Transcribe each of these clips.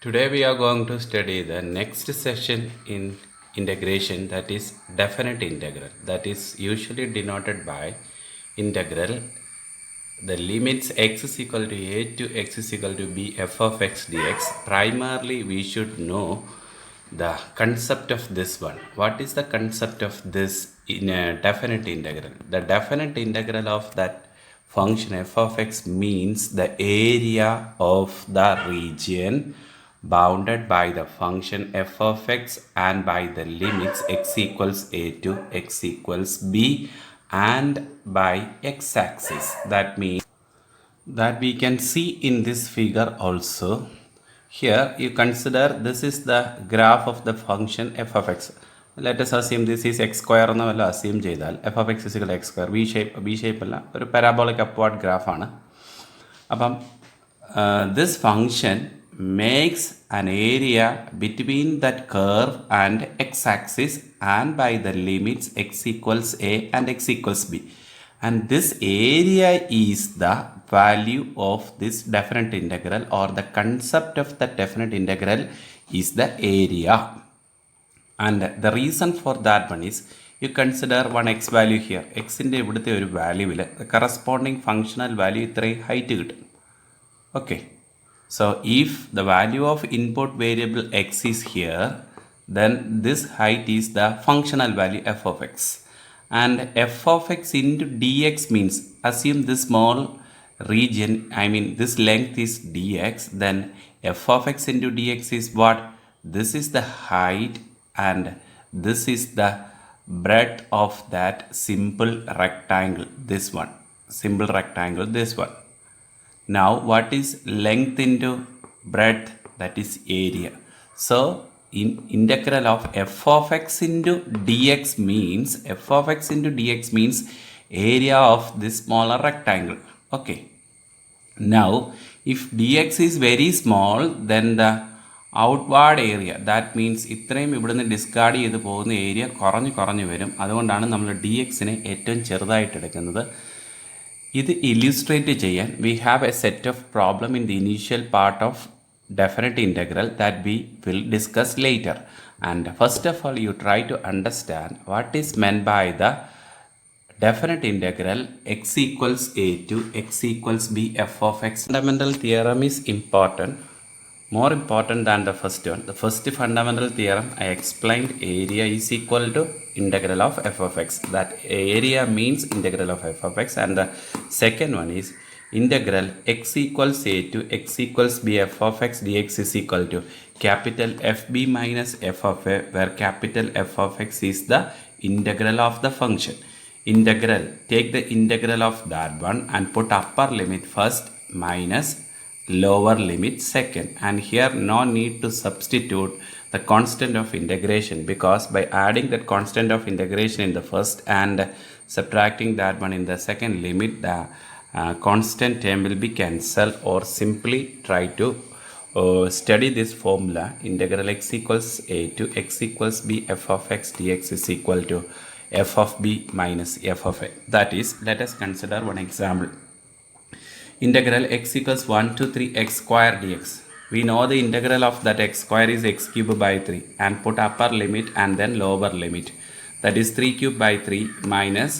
Today we are going to study the next session in integration, that is definite integral, that is usually denoted by integral the limits x is equal to a to x is equal to b f of x dx. Primarily we should know the concept of this one. What is the concept of this in a definite integral? The definite integral of that function f of x means the area of the region bounded by the function f of x and by the limits x equals a to x equals b and by x-axis. That means that we can see in this figure also. Here you consider this is the graph of the function f of x. Let us assume this is x square എന്ന് വല്ല assume ചെയ്താൽ f of x is equal to x square. B shape അല്ല, ഒരു parabolic upward graph ആണ്. അപ്പം this function makes an area between that curve and x-axis and by the limits x equals a and x equals b. And this area is the value of this definite integral, or the concept of the definite integral is the area. And the reason for that one is, you consider one x value here. X in the value will the corresponding functional value height. Okay. So if the value of input variable x is here, then this height is the functional value f of x. And f of x into dx means, assume this small region, this length is dx, then f of x into dx is what? This is the height and this is the breadth of that simple rectangle, this one. Simple rectangle, this one. Now what is length into breadth? That is area. So in integral of f of x into dx means, f of x into dx means area of this smaller rectangle. Okay. Now if dx is very small, then the outward area, that means ഇത്രയും ഇവിടുന്ന് discard ചെയ്ത് പോകുന്ന area കുറഞ്ഞു വരും. അതുകൊണ്ടാണ് നമ്മൾ D എക്സിനെ ഏറ്റവും ചെറുതായിട്ട് എടുക്കുന്നത്. ഇത് ഇല്ലുസ്ട്രേറ്റ് ചെയ്യാൻ we have a set of problem in the initial part of definite integral that we will discuss later. And first of all, you try to understand what is meant by the definite integral x equals a to x equals b f of x. Fundamental theorem is important, more important than the first one. The first fundamental theorem I explained, area is equal to integral of f of x. That area means integral of f of x. And the second one is integral x equals a to x equals b f of x dx is equal to capital Fb minus f of a, where capital F of x is the integral of the function. Integral, take the integral of that one and put upper limit first minus lower limit second. And here no need to substitute the constant of integration, because by adding that constant of integration in the first and subtracting that one in the second limit, the constant term will be cancelled. Or simply try to study this formula, integral x equals a to x equals b f of x dx is equal to f of b minus f of a. That is, let us consider one example. Integral x equals 1 to 3 x square dx. We know the integral of that x square is x cube by 3, and put upper limit and then lower limit. That is 3 cube by 3 minus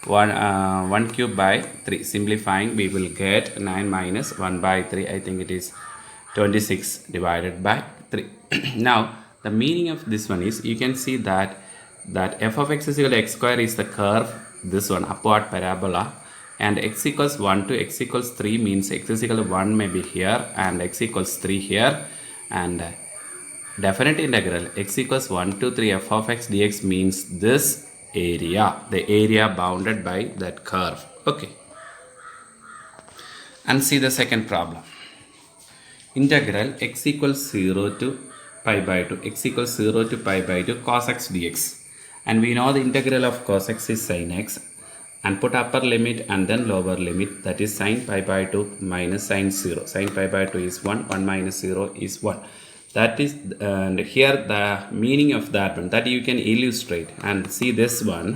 1 cube by 3. Simplifying, we will get 9 minus 1 by 3. I think it is 26 divided by 3. Now the meaning of this one is, you can see that f of x is equal to x square is the curve, this one, upward parabola. And x equals 1 to x equals 3 means x is equal to 1 may be here and x equals 3 here. And definite integral x equals 1 to 3 f of x dx means this area, the area bounded by that curve. Okay. And see the second problem. Integral x equals 0 to pi by 2, x equals 0 to pi by 2 cos x dx. And we know the integral of cos x is sin x. And put upper limit and then lower limit, that is sin pi by 2 minus sin 0. Sin pi by 2 is 1, 1 minus 0 is 1. That is, and here the meaning of that one, that you can illustrate. And see this one,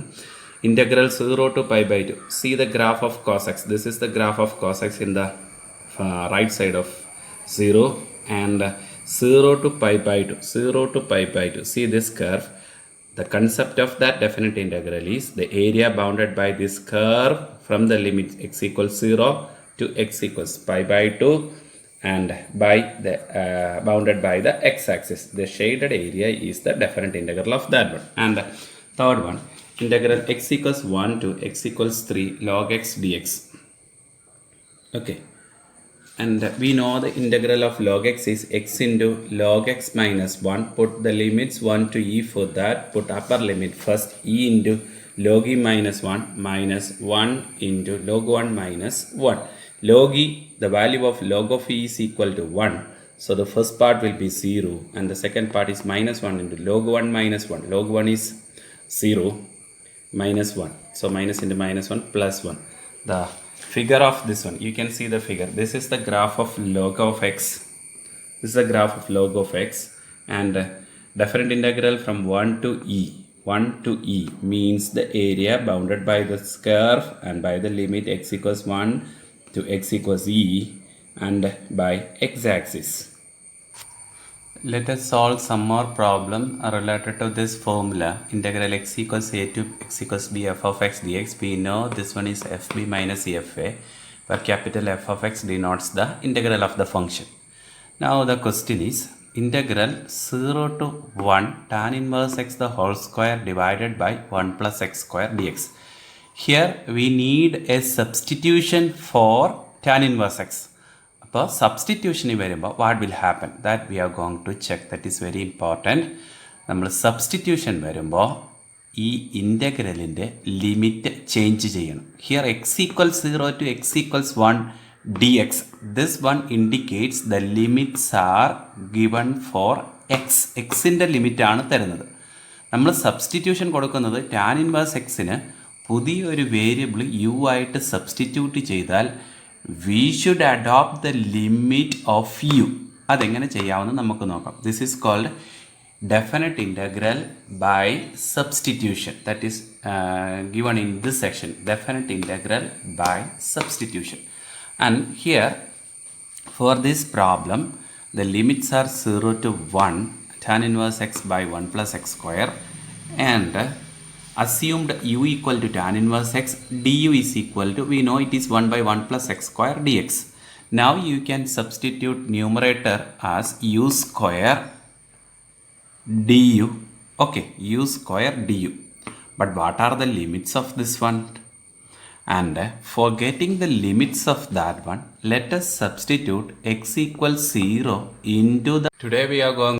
integral 0 to pi by 2. See the graph of cos x. This is the graph of cos x in the right side of 0. And 0 to pi by 2, 0 to pi by 2. See this curve. The concept of that definite integral is the area bounded by this curve from the limit x equals 0 to x equals pi by 2 and by the bounded by the x-axis. The shaded area is the definite integral of that one. And the third one, integral x equals 1 to x equals 3 log x dx. Okay. And we know the integral of log x is x into log x minus 1. Put the limits 1 to e for that. Put upper limit first, e into log e minus 1 minus 1 into log 1 minus 1. Log e, the value of log of e is equal to 1. So the first part will be 0 and the second part is minus 1 into log 1 minus 1. Log 1 is 0 minus 1. So minus into minus 1 plus 1. The figure of this one, you can see the figure. This is the graph of log of x. This is the graph of log of x and definite integral from 1 to e. 1 to e means the area bounded by this curve and by the limit x equals 1 to x equals e and by x-axis. Let us solve some more problem related to this formula. Integral x equals a to x equals b f of x dx. We know this one is fb minus fa, where capital F of x denotes the integral of the function. Now the question is integral 0 to 1 tan inverse x the whole square divided by 1 plus x square dx. Here we need a substitution for tan inverse x. അപ്പോൾ സബ്സ്റ്റിറ്റ്യൂഷന് വരുമ്പോൾ what will happen that we are going to check. That is very important. നമ്മൾ substitution വരുമ്പോൾ ഈ ഇൻ്റഗ്രലിൻ്റെ limit change ചെയ്യണം. Here x equals 0 to x equals 1 d x. This one indicates the limits are given for x. എക്സിൻ്റെ ലിമിറ്റാണ് തരുന്നത്. നമ്മൾ substitution കൊടുക്കുന്നത് ടാൻ ഇൻവേഴ്സ് എക്സിന് പുതിയൊരു വേരിയബിൾ യു ആയിട്ട് സബ്സ്റ്റിറ്റ്യൂട്ട് ചെയ്താൽ we should adopt the limit of u. അതെങ്ങനെ ചെയ്യാമെന്ന് നമുക്ക് നോക്കാം. This is called definite integral by substitution. That is given in this section, definite integral by substitution. And here for this problem the limits are 0 to 1 tan inverse x by 1 plus x square and assumed u equal to tan inverse x, du is equal to, we know it is 1 by 1 plus x square dx. Now you can substitute numerator as u square du. Okay, u square du. But what are the limits of this one? And for getting the limits of that one, let us substitute x equals 0 into the... Today we are going